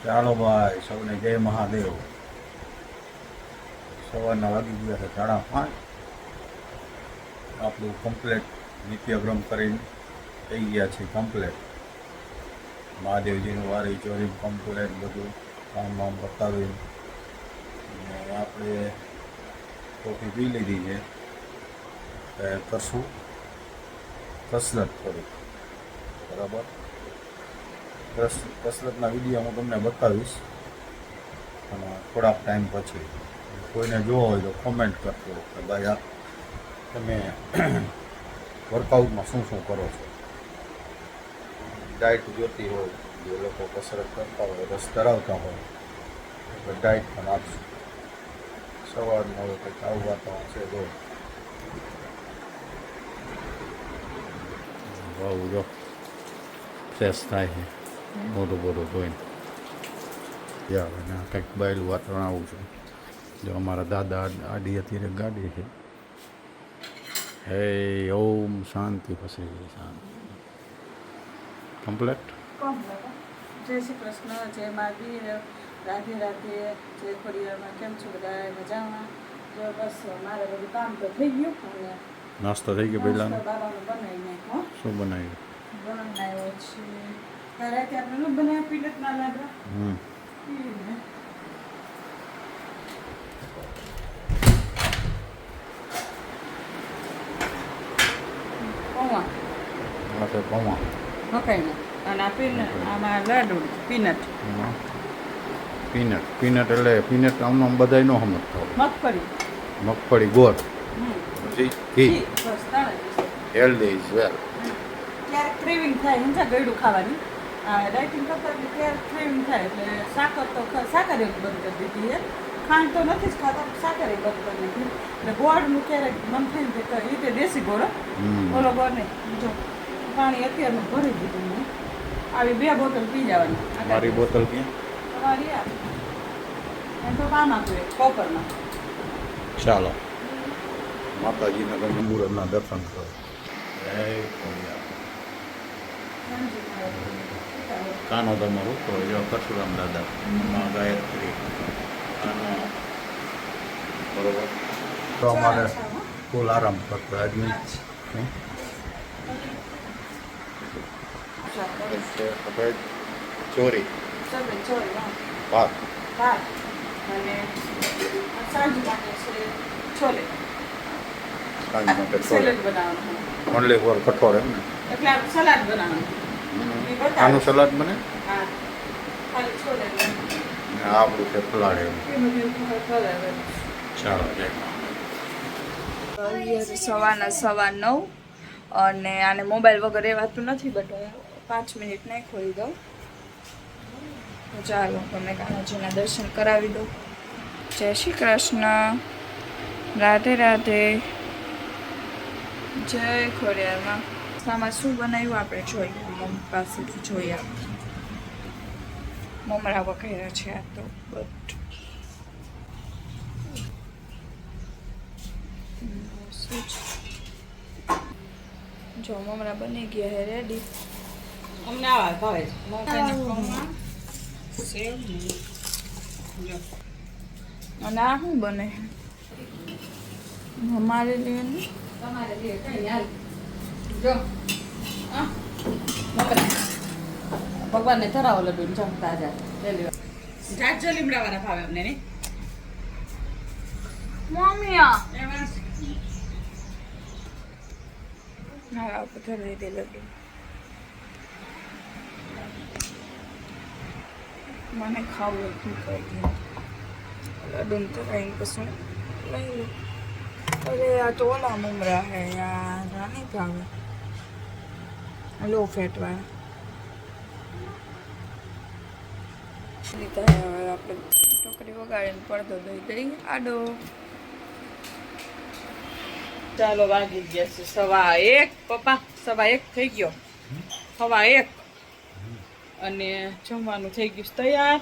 ચાલો ભાઈ સૌને જય મહાદેવ. સવારના વાગી ગયા છે 5:30. આપણું કમ્પ્લેટ નિત્યક્રમ કરીને થઈ ગયા છે કમ્પ્લેટ. મહાદેવજીનું વારી ચોરી કમ્પ્લેટ બધું કામ બતાવી અને આપણે કોફી પી લીધી છે. કરશું કસરત થોડીક, બરાબર. કસરતના વિડીયો હું તમને બતાવીશ અને થોડાક ટાઈમ પછી. કોઈને જોવો હોય તો કોમેન્ટ કરજો કે ભાઈ આ તમે વર્કઆઉટમાં શું શું કરો છો. ડાયટ જોતી હોય, જે લોકો કસરત કરતા હોય, રસ ધરાવતા હોય તો ડાયટ પણ આપશું. સવારમાં હવે કંઈક આવું વાતાવરણ છે. બહુ જો ફ્રેશ થાય છે મોટું મોટું ધોઈને. ના કંઈક બહારનું વાતાવરણ આવું છે. જો અમારા દાદા આડી અત્યારે ગાડી છે. હે ઓમ શાંતિ પછી શાંતિ કમ્પ્લેટ. જય શ્રી કૃષ્ણ, જય મહાદેવ, રાધે રાધે, જય ખોડિયારમાં. કેમ છો બધા? મજામાં? જો બસ મારે બધું કામ તો થઈ ગયું અને નાસ્તો થઈ ગયો પહેલાં. બાબાનું બનાવી નાખ્યો. શું બનાવ્યું? બનાવ્યો છે રાતે આપણે ન બનાવ્યા પીલક ના લાડવા. પૌવા પૌવા મકાઈના અને આ પીનટ, આમાં લાડુ પીનટ. પીનટ એટલે પીનટ આમ બધાય નો સમજતા હોય. મગફળી ગોળ પછી ઘી. બસ ત્રણ જ છે. Healthy is well. ક્યારેક ક્રેવિંગ થાય હિંસા ગળ્યું ખાવાની. ડાયટિંગ કરતા એટલે ક્યારેક ક્રેવિંગ થાય એટલે સાકર તો સાકર એક બંધ કરી દીધી છે. ખાંડ તો નથી જ ખાતા, સાકર એક બંધ કરી દીધી. એટલે ગોળનું ક્યારેક મન થઈને એ રીતે દેશી ગોળ, ઓલો ગોળ નહીં. જો પાણી અત્યારનું ભરી દીધું મેં. આવી 2 બોટલ પી જવાની. મારી બોટલ ક્યાં? તમારી આ એમ તો કામ આપ્યું કોપરમાં. ચાલો માતાજીના તમે મુહૂર્તના દર્શન કરો. જય ખોડિયાર. કાનો તમારું તો જો પરશુરામ દાદા, માં ગાયત્રી, કાનો, બરોબર. તો અમારે ફૂલ આરામ કરતો આજની સફેદ ચોરી ભાત અને સાંજ માટે છે છોલે. સાંજ માટે સેલેડ બનાવવાનું. ઓનલી ફોર કઠોળ એમ ને? એટલે આ સલાડ બનાવવાનું. આનું સલાડ બને હા, ખાલી છોલે ને આપણું છે ફલાડ એમ. ચાલો જય સવારના 9:15 અને આને મોબાઈલ વગર રહેવાતું નથી. બટ હું 5 મિનિટ નહીં ખોલી દઉં. તો ચાલો તમને કાનાજીના દર્શન કરાવી દઉં. જય શ્રી કૃષ્ણ, રાધે રાધે, જય ખોડિયારમાં. આમાં શું બનાવ્યું આપણે જોઈએ, મમ્મી પાસેથી જોઈએ. મમરા વઘાર્યા છે આ તો બટ જો મમરા બની ગયા હે રેડી. અમને આવા ભાવે સેવ જો અને આ શું બને અમારે लिए ને તમારે જે કઈ હાલ જો આ મમરા ભગવાનને ધરાવો લડુ જો તાજા લઈ લેવા. જાજો લીમડા વાળા ભાવે અમને ને મમ્મી આ એવા હા પથ્થર લઈ દે લડ્ડુ. મને ખાવું હતું કઈ લડ્ડુ તો કઈ કશું લઈ લો. અરે આ તો ઓલા મમરા હે યાર, આ નહીં ભાવે. લો ફેટ વાળા લીધા હે. હવે આપણે ટોકરી વગાડીને પડદો દઈ દઈ આડો. ચાલો વાગી ગયા છે 1:15. પપ્પા 1:15 થઈ ગયો. 1:15 અને જમવાનું થઈ ગયું તૈયાર.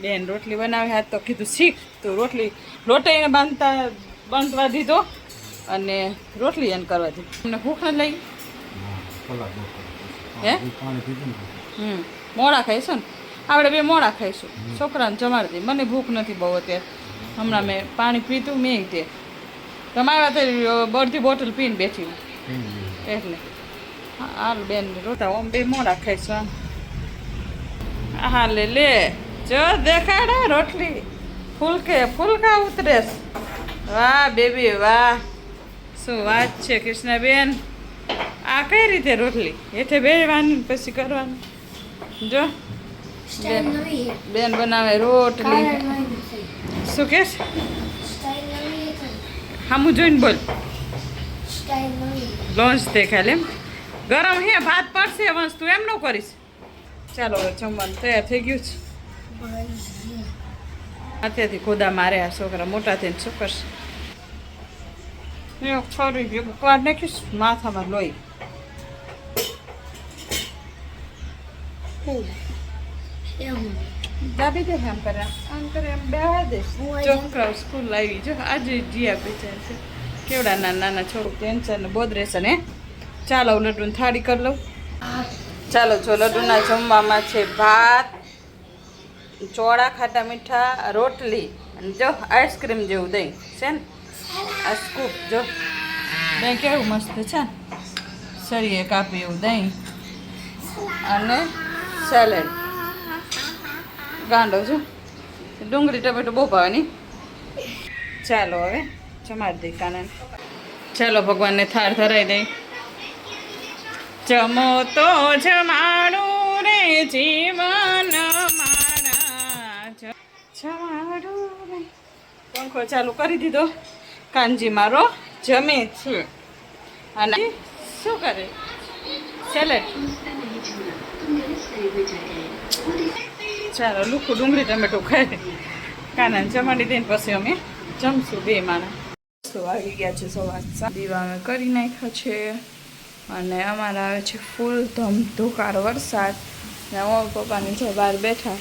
બેન રોટલી બનાવી હાથ તો કીધું શીખ તો રોટલી લોટાઈને બાંધવા દીધો અને રોટલી એને કરવા દીધી. તમને ભૂખ ન લાગી? હે મોડા ખાઈશો ને આપણે બે મોડા ખાઈશું છોકરાને જમાડી દે મને ભૂખ નથી બહુ અત્યારે હમણાં મેં પાણી પીતું મેં તે તમારા તો બધી બોટલ પીને બેઠી હું એટલે હાલ બેન રોતા ઓમ બે મોડા ખાઈશું હા લે જો દેખાડે રોટલી ફૂલકા ઉતરેશ વાહ બેબી વાહ શું વાત છે કૃષ્ણાબેન આ કઈ રીતે રોટલી હેઠે બેસવાની પછી કરવાનું જો બેન બનાવે રોટલી શું કે હામું જોઈને બોલ લોન્ચ દેખાય એમ ગરમ હે ભાત પડશે વસ્તુ એમ ન કરીશ ચાલો હવે જમવાનું તૈયાર થઈ ગયું છે અત્યારથી ખોદા મારે આ છોકરા મોટા થઈને શું કરશે ફરી ગયું કાઢ નાખીશ માથામાં લોહી દાબી દે આમ કરે એમ બેવા દે છોકરાઓ સ્કૂલ આવી જો આજે જીયા બેચાર છે કેવડા નાના છોકરું ટેન્શન ને બોધ રહેશે ને ચાલો લડ્ડુની થાળી કરી લઉં ચાલો જો લડ્ડુના જમવામાં છે ભાત ચોળા ખાટા મીઠા રોટલી અને જો આઈસ્ક્રીમ જેવું દહીં છે ને આ સ્કૂપ જો દહીં કેવું મસ્ત છે ને સળીએ કાપી એવું દહીં અને સેલેડ ગાંડો જો ડુંગળી ટમેટો બહુ ભાવે નહીં ચાલો હવે જમાડી દઈ કાને ચાલો ભગવાનને થાળ ધરાઈ દઈ જમો તો જમાડું રે જીવન મારા જમાડું રે પંખો ચાલુ કરી દીધો કાનજી મારો જમે છે અને શું કરે સેલેડ ચાલો લુખું ડુંગળી ટમેટું ખાઈ કાનાને જમાડી દઈને પછી અમે જમશું બે માણા તો આવી ગયા છે સવાર દીવા અમે કરી નાખ્યો છે અને અમારે આવે છે ફૂલ ધમધોકાર વરસાદ ને હું પપ્પાની જો બહાર બેઠા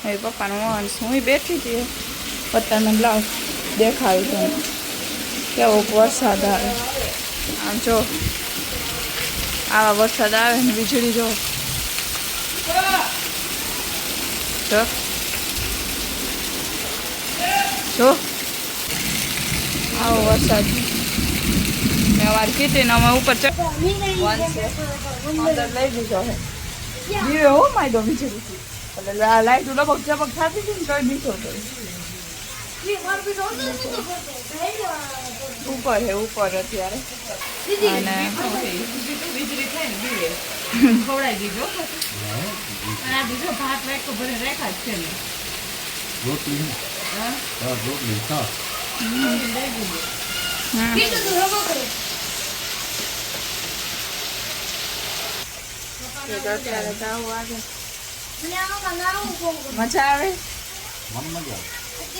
એ પપ્પાનો મોહન હું બેઠી હતી પત્તાને લાવ દેખાયું તો કેવો વરસાદ આવે આમ જો આવા વરસાદ આવે ને વીજળી જો જો આવો વરસાદ ને અમારે કીટીને અમે ઉપર અંદર લઈ દીધો હે દીવે હો માયદો વીજળી એટલે લાઈટ લબક ઝબક થતી હતી ને કઈ દીધો તો ઉપર હે ઉપર અત્યારે અને વીજળી થાય ને દીવે ખવડાવી દીધો આ બીજો ભાત રાખ્યો ભલે રેખા જ છે ને રોટલી રોટલી હા મજા આવે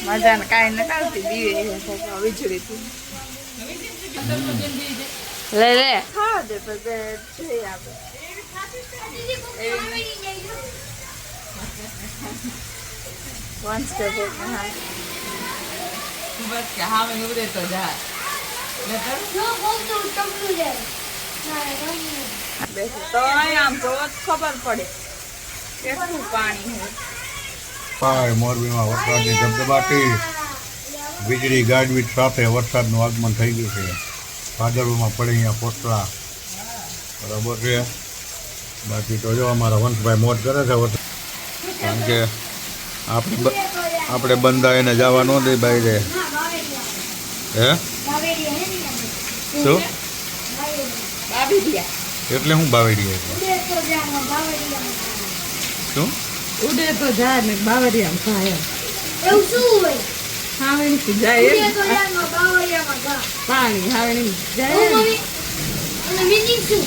મજા ને કાંઈ નથી આવતી દીવે વીજળીથી લે લે ખાવા દે પછી આપણે once the book બસ કે હા મેં ઉડે તો જા તો આમ તો ખબર પડે કેટલું પાણી પાય મોરબીમાં વરસાદની ધબધબાટી વીજળી ગાજવીજ સાથે વરસાદનું આગમન થઈ ગયું છે ભાદરવામાં પડે અહીંયા પોટલા બરાબર છે બાકી તો જો અમારા વંશભાઈ મોજ કરે છે કારણ કે આપણે બંધાઈને જવા ન દે બહાર હે શું એટલે હું બાવેડી શું ઉડે તો જાય ને બાવરિયામાં થાય એવું શું હોય હાવેણી જાય પાણી હાવેણી જાય અને મીનિંગ શું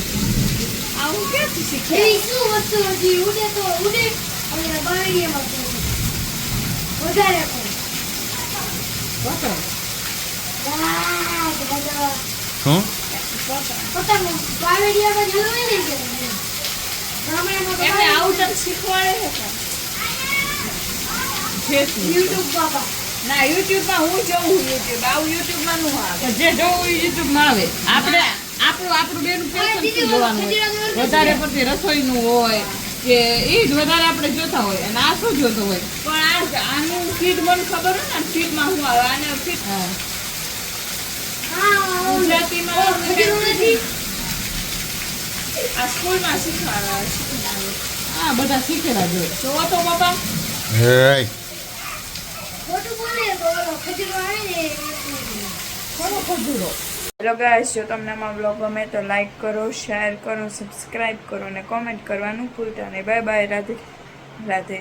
આવું ક્યાંથી શીખ્યા એ શું વસ્તુ હતી ઉડે તો ઉડે અને બાવરિયામાં વધારે પકડ શું પતંગ બાવરિયામાં જોયું ને એમને આવું તો શીખવાડે છે યુટ્યુબ બાબા ના યુટ્યુબમાં હું જોઉં યુટ્યુબ આવું યુટ્યુબમાં નું આવે જે જોઉં યુટ્યુબમાં આવે આપણે આપણું બેનું પેશન જોવાનું હોય વધારે પડતી રસોઈનું હોય કે એ જ વધારે આપણે જોતા હોય અને આ શું જોતો હોય પણ આનું ફીટ મને ખબર હોય ને ફીટમાં શું આવે આને ફીટ ગુજરાતીમાં આ સ્કૂલમાં શીખવાડે હા બધા શીખેલા જોઈએ જોવો તો બાપા હે હેલો ગાઈસ જો તમને અમારો બ્લોગ ગમે તો લાઈક કરો શેર કરો સબસ્ક્રાઈબ કરો અને કોમેન્ટ કરવાનું ભૂલતા નહીં બાય બાય રાધે રાધે